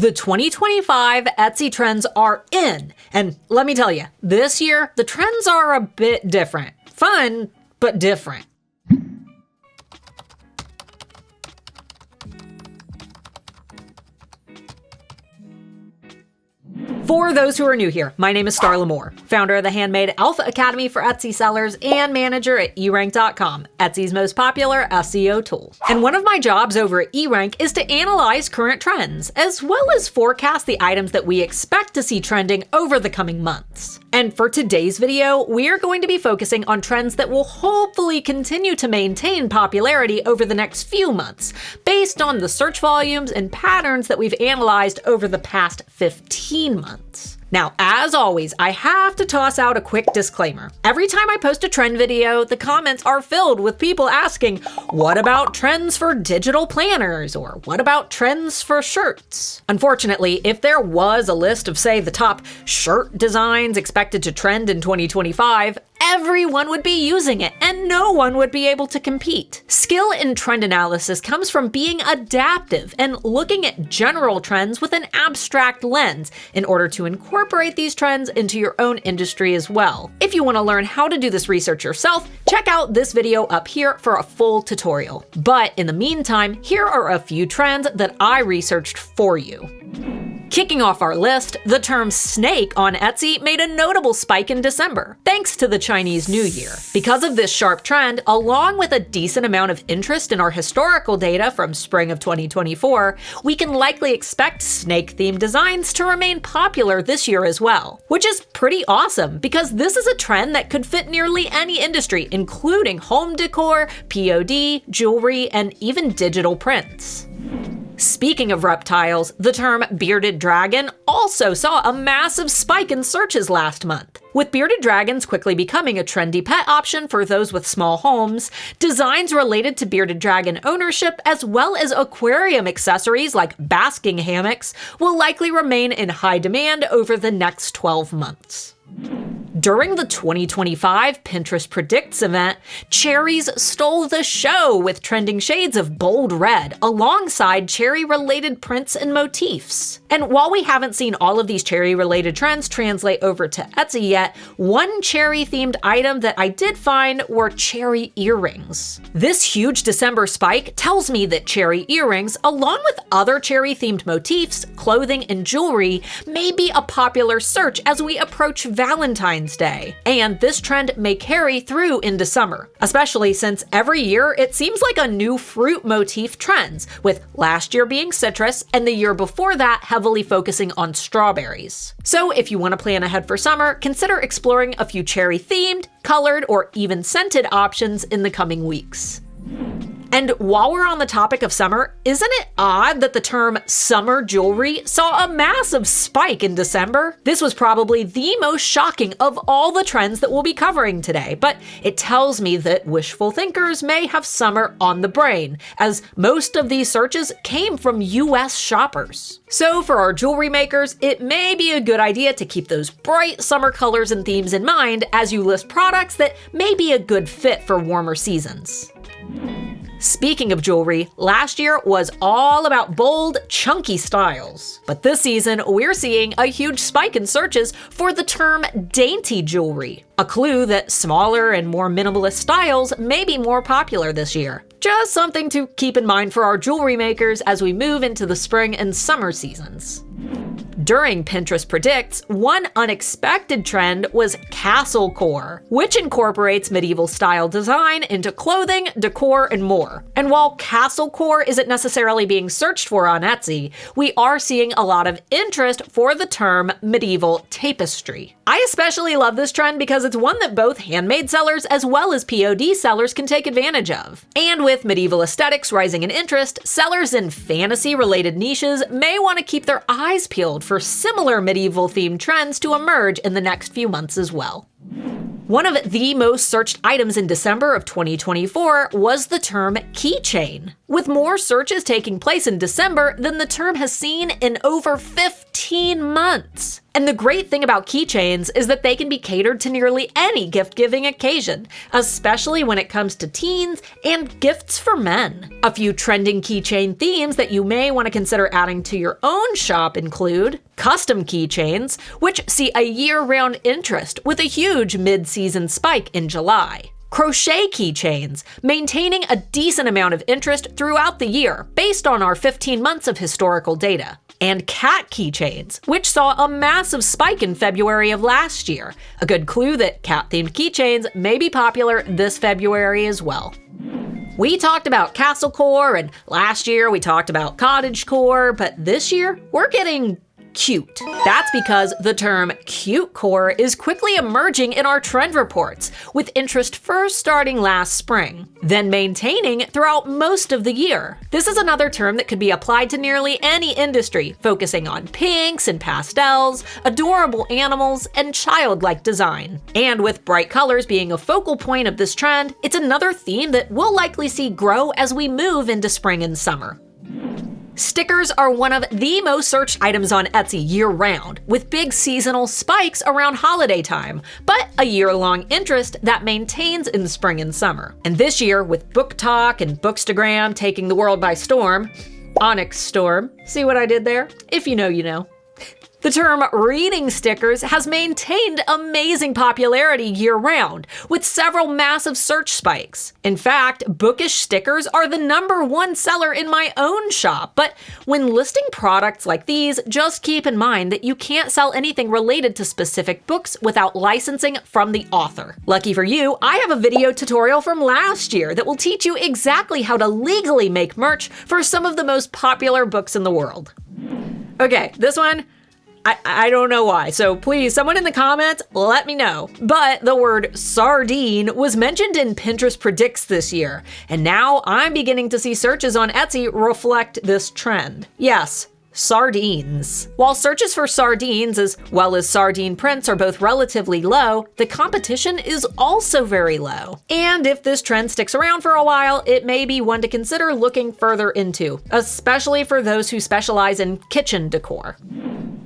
The 2025 Etsy trends are in, and let me tell you, this year the trends are a bit different. Fun, but different. For those who are new here, my name is Starla Moore, founder of the Handmade Alpha Academy for Etsy sellers and manager at erank.com, Etsy's most popular SEO tool. And one of my jobs over at erank is to analyze current trends, as well as forecast the items that we expect to see trending over the coming months. And for today's video, we are going to be focusing on trends that will hopefully continue to maintain popularity over the next few months, based on the search volumes and patterns that we've analyzed over the past 15 months. Now, as always, I have to toss out a quick disclaimer. Every time I post a trend video, the comments are filled with people asking, what about trends for digital planners? Or what about trends for shirts? Unfortunately, if there was a list of, say, the top shirt designs expected to trend in 2025, everyone would be using it and no one would be able to compete. Skill in trend analysis comes from being adaptive and looking at general trends with an abstract lens in order to incorporate these trends into your own industry as well. If you want to learn how to do this research yourself, check out this video up here for a full tutorial. But in the meantime, here are a few trends that I researched for you. Kicking off our list, the term snake on Etsy made a notable spike in December, thanks to the Chinese New Year. Because of this sharp trend, along with a decent amount of interest in our historical data from spring of 2024, we can likely expect snake-themed designs to remain popular this year as well. Which is pretty awesome, because this is a trend that could fit nearly any industry, including home decor, POD, jewelry, and even digital prints. Speaking of reptiles, the term bearded dragon also saw a massive spike in searches last month. With bearded dragons quickly becoming a trendy pet option for those with small homes, designs related to bearded dragon ownership as well as aquarium accessories like basking hammocks will likely remain in high demand over the next 12 months. During the 2025 Pinterest Predicts event, cherries stole the show with trending shades of bold red alongside cherry-related prints and motifs. And while we haven't seen all of these cherry-related trends translate over to Etsy yet, one cherry-themed item that I did find were cherry earrings. This huge December spike tells me that cherry earrings, along with other cherry-themed motifs, clothing, and jewelry, may be a popular search as we approach Valentine's Day. And this trend may carry through into summer, especially since every year it seems like a new fruit motif trends, with last year being citrus and the year before that heavily focusing on strawberries. So if you want to plan ahead for summer, consider exploring a few cherry-themed, colored, or even scented options in the coming weeks. And while we're on the topic of summer, isn't it odd that the term summer jewelry saw a massive spike in December? This was probably the most shocking of all the trends that we'll be covering today, but it tells me that wishful thinkers may have summer on the brain, as most of these searches came from US shoppers. So for our jewelry makers, it may be a good idea to keep those bright summer colors and themes in mind as you list products that may be a good fit for warmer seasons. Speaking of jewelry, last year was all about bold, chunky styles. But this season, we're seeing a huge spike in searches for the term dainty jewelry, a clue that smaller and more minimalist styles may be more popular this year. Just something to keep in mind for our jewelry makers as we move into the spring and summer seasons. During Pinterest Predicts, one unexpected trend was Castlecore, which incorporates medieval style design into clothing, decor, and more. And while Castlecore isn't necessarily being searched for on Etsy, we are seeing a lot of interest for the term medieval tapestry. I especially love this trend because it's one that both handmade sellers as well as POD sellers can take advantage of. And with medieval aesthetics rising in interest, sellers in fantasy-related niches may want to keep their eyes peeled for similar medieval-themed trends to emerge in the next few months as well. One of the most searched items in December of 2024 was the term keychain, with more searches taking place in December than the term has seen in over 15 months. And the great thing about keychains is that they can be catered to nearly any gift-giving occasion, especially when it comes to teens and gifts for men. A few trending keychain themes that you may want to consider adding to your own shop include custom keychains, which see a year-round interest with a huge mid-season spike in July. Crochet keychains, maintaining a decent amount of interest throughout the year based on our 15 months of historical data. And cat keychains, which saw a massive spike in February of last year. A good clue that cat-themed keychains may be popular this February as well. We talked about Castlecore, and last year we talked about cottagecore, but this year we're getting cute. That's because the term Cutecore is quickly emerging in our trend reports, with interest first starting last spring, then maintaining throughout most of the year. This is another term that could be applied to nearly any industry, focusing on pinks and pastels, adorable animals, and childlike design. And with bright colors being a focal point of this trend, it's another theme that we'll likely see grow as we move into spring and summer. Stickers are one of the most searched items on Etsy year-round, with big seasonal spikes around holiday time, but a year-long interest that maintains in spring and summer. And this year, with Booktok and Bookstagram taking the world by storm, Onyx Storm, see what I did there? If you know, you know. The term reading stickers has maintained amazing popularity year-round, with several massive search spikes. In fact, bookish stickers are the #1 seller in my own shop, but when listing products like these, just keep in mind that you can't sell anything related to specific books without licensing from the author. Lucky for you, I have a video tutorial from last year that will teach you exactly how to legally make merch for some of the most popular books in the world. Okay, this one, I don't know why, so please, someone in the comments, let me know. But the word sardine was mentioned in Pinterest Predicts this year, and now I'm beginning to see searches on Etsy reflect this trend. Yes, sardines. While searches for sardines as well as sardine prints are both relatively low, the competition is also very low. And if this trend sticks around for a while, it may be one to consider looking further into, especially for those who specialize in kitchen decor.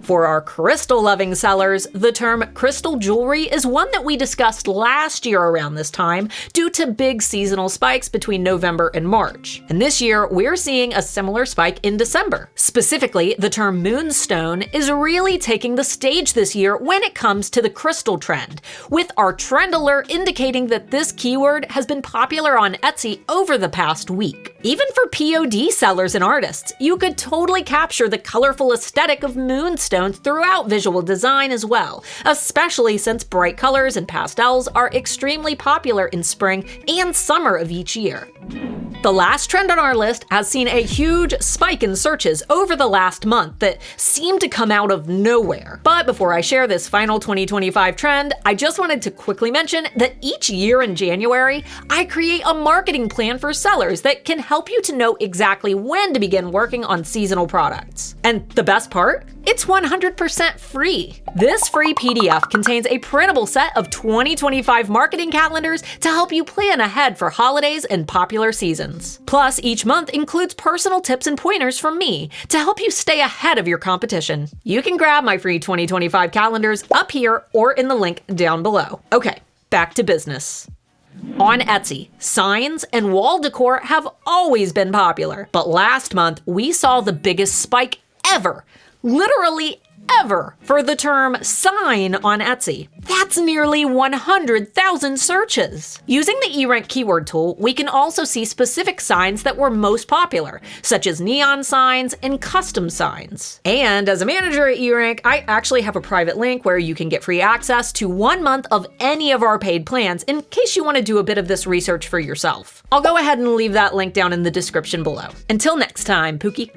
For our crystal-loving sellers, the term crystal jewelry is one that we discussed last year around this time due to big seasonal spikes between November and March. And this year, we're seeing a similar spike in December. Specifically, the term moonstone is really taking the stage this year when it comes to the crystal trend, with our trend alert indicating that this keyword has been popular on Etsy over the past week. Even for POD sellers and artists, you could totally capture the colorful aesthetic of moonstones throughout visual design as well, especially since bright colors and pastels are extremely popular in spring and summer of each year. The last trend on our list has seen a huge spike in searches over the last month that seemed to come out of nowhere. But before I share this final 2025 trend, I just wanted to quickly mention that each year in January, I create a marketing plan for sellers that can help you to know exactly when to begin working on seasonal products. And the best part? It's 100% free. This free PDF contains a printable set of 2025 marketing calendars to help you plan ahead for holidays and popular seasons. Plus, each month includes personal tips and pointers from me to help you stay ahead of your competition. You can grab my free 2025 calendars up here or in the link down below. Okay, back to business. On Etsy, signs and wall decor have always been popular, but last month we saw the biggest spike ever. Literally ever for the term sign on Etsy. That's nearly 100,000 searches. Using the eRank keyword tool, we can also see specific signs that were most popular, such as neon signs and custom signs. And as a manager at eRank, I actually have a private link where you can get free access to 1 month of any of our paid plans in case you want to do a bit of this research for yourself. I'll go ahead and leave that link down in the description below. Until next time, Pookie.